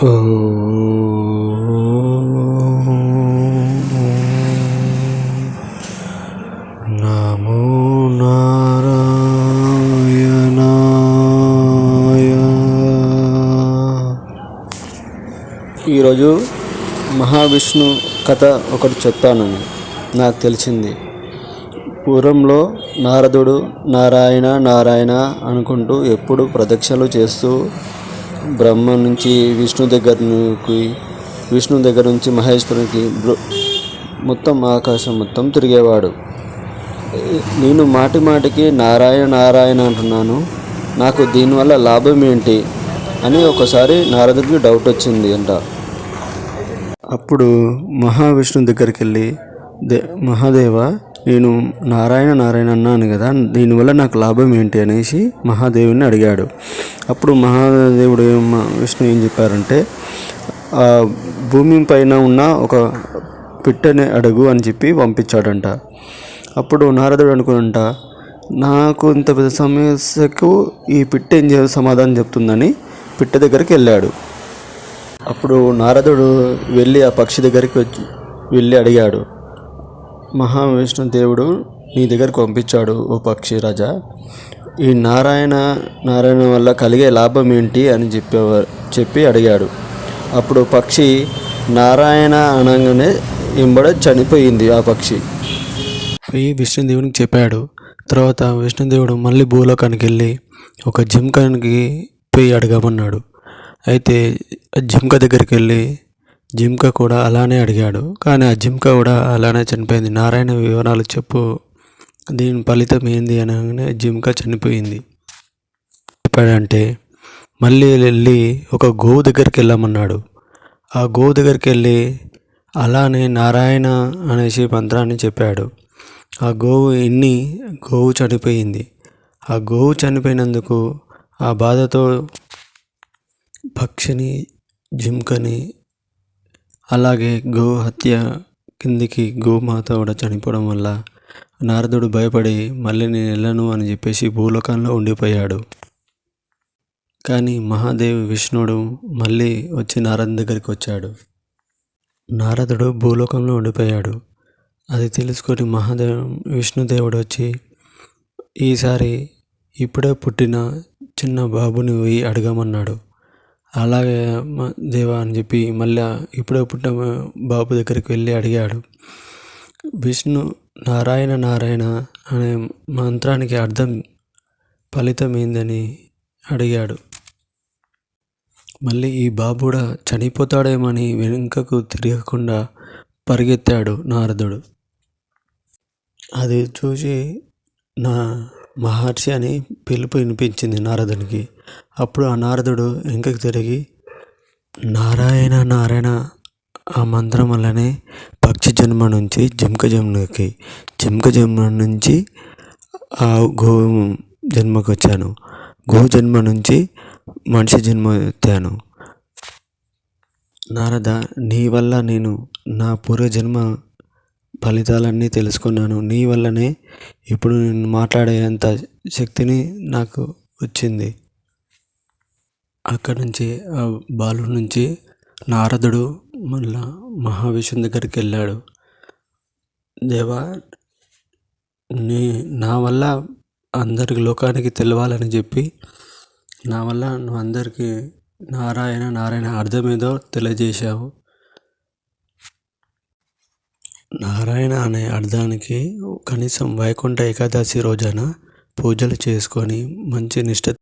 నమో నారాయణాయ. ఈరోజు మహావిష్ణు కథ ఒకటి చెప్తానని నాకు తెలిసింది. పూర్వంలో నారదుడు నారాయణ నారాయణ అనుకుంటూ ఎప్పుడు ప్రదక్షిణలు చేస్తూ బ్రహ్మ నుంచి విష్ణు దగ్గర నుంచి మహేశ్వరునికి మొత్తం ఆకాశం మొత్తం తిరిగేవాడు. నేను మాటికి నారాయణ నారాయణ అంటున్నాను, నాకు దీనివల్ల లాభం ఏంటి అని ఒకసారి నారదుడికి డౌట్ వచ్చింది అంట. అప్పుడు మహావిష్ణు దగ్గరికి వెళ్ళి, మహాదేవ, నేను నారాయణ నారాయణ అన్నాను కదా, దీనివల్ల నాకు లాభం ఏంటి అనేసి మహాదేవుని అడిగాడు. అప్పుడు మహాదేవుడు విష్ణు ఏం చెప్పారంటే, ఆ భూమి పైన ఉన్న ఒక పిట్టని అడుగు అని చెప్పి పంపించాడంట. అప్పుడు నారదుడు అనుకుంట, నాకు ఇంత పెద్ద సమస్యకు ఈ పిట్ట ఏం చేయాలి సమాధానం చెప్తుందని పిట్ట దగ్గరికి వెళ్ళాడు. అప్పుడు నారదుడు వెళ్ళి ఆ పక్షి దగ్గరికి వెళ్ళి అడిగాడు, మహావిష్ణు దేవుడు నీ దగ్గరికి పంపించాడు ఓ పక్షి రాజా, ఈ నారాయణ నారాయణ వల్ల కలిగే లాభం ఏంటి అని చెప్పి అడిగాడు. అప్పుడు పక్షి నారాయణ అనగానే ఎంబడ చనిపోయింది ఆ పక్షి. పోయి విష్ణుదేవునికి చెప్పాడు. తర్వాత విష్ణుదేవుడు మళ్ళీ భూలోకానికి వెళ్ళి ఒక జింకకి పోయి అడగమన్నాడు. అయితే జింక దగ్గరికి వెళ్ళి జింక కూడా అలానే అడిగాడు. కానీ ఆ జింక కూడా అలానే చనిపోయింది. నారాయణ వివరాలు చెప్పు, దీని ఫలితం ఏంది అనగానే జింక చనిపోయింది. చెప్పాడంటే మళ్ళీ వెళ్ళి ఒక గోవు దగ్గరికి వెళ్ళమన్నాడు. ఆ గోవు దగ్గరికి వెళ్ళి అలానే నారాయణ అనేసి మంత్రాన్ని చెప్పాడు. ఆ గోవు చనిపోయింది. ఆ గోవు చనిపోయినందుకు ఆ బాధతో పక్షిని, జింకని, అలాగే గో హత్య కిందికి గోమాత కూడా చనిపోవడం వల్ల నారదుడు భయపడి మళ్ళీ నేను వెళ్ళను అని చెప్పేసి భూలోకంలో ఉండిపోయాడు. కానీ విష్ణుడు మళ్ళీ వచ్చి నారదు దగ్గరికి వచ్చాడు. నారదుడు భూలోకంలో ఉండిపోయాడు. అది తెలుసుకొని విష్ణుదేవుడు వచ్చి, ఈసారి ఇప్పుడే పుట్టిన చిన్న బాబుని పోయి అడగమన్నాడు. అలాగే దేవా అని చెప్పి మళ్ళీ ఇప్పుడే పుట్టిన బాబు దగ్గరికి వెళ్ళి అడిగాడు. విష్ణు నారాయణ నారాయణ అనే మంత్రానికి ఫలితం ఏందని అడిగాడు. మళ్ళీ ఈ బాబు కూడా చనిపోతాడేమని వెనుకకు తిరగకుండా పరిగెత్తాడు నారదుడు. అది చూసి నా మహర్షి అని పిలుపు వినిపించింది నారదునికి. అప్పుడు ఆ నారదుడు వెనుకకు తిరిగి నారాయణ నారాయణ ఆ మంత్రం వల్లనే పక్షి జన్మ నుంచి జింక జన్మ నుంచి ఆ గో జన్మకు వచ్చాను, గో జన్మ నుంచి మనిషి జన్మ ఎత్తాను. నారద, నీ వల్ల నేను నా పూర్వజన్మ ఫలితాలన్నీ తెలుసుకున్నాను. నీ వల్లనే ఇప్పుడు నేను మాట్లాడేంత శక్తిని నాకు వచ్చింది. అక్కడి నుంచి ఆ బాలు నుంచి నారదుడు మళ్ళా మహావిష్ణు దగ్గరికి వెళ్ళాడు. దేవా, నా వల్ల అందరికి లోకానికి తెలవాలని చెప్పి నా వల్ల నువ్వు అందరికీ నారాయణ నారాయణ అర్థమేదో తెలియజేశావు. నారాయణ అనే అర్థానికి కనీసం వైకుంఠ ఏకాదశి రోజున పూజలు చేసుకొని మంచి నిష్ట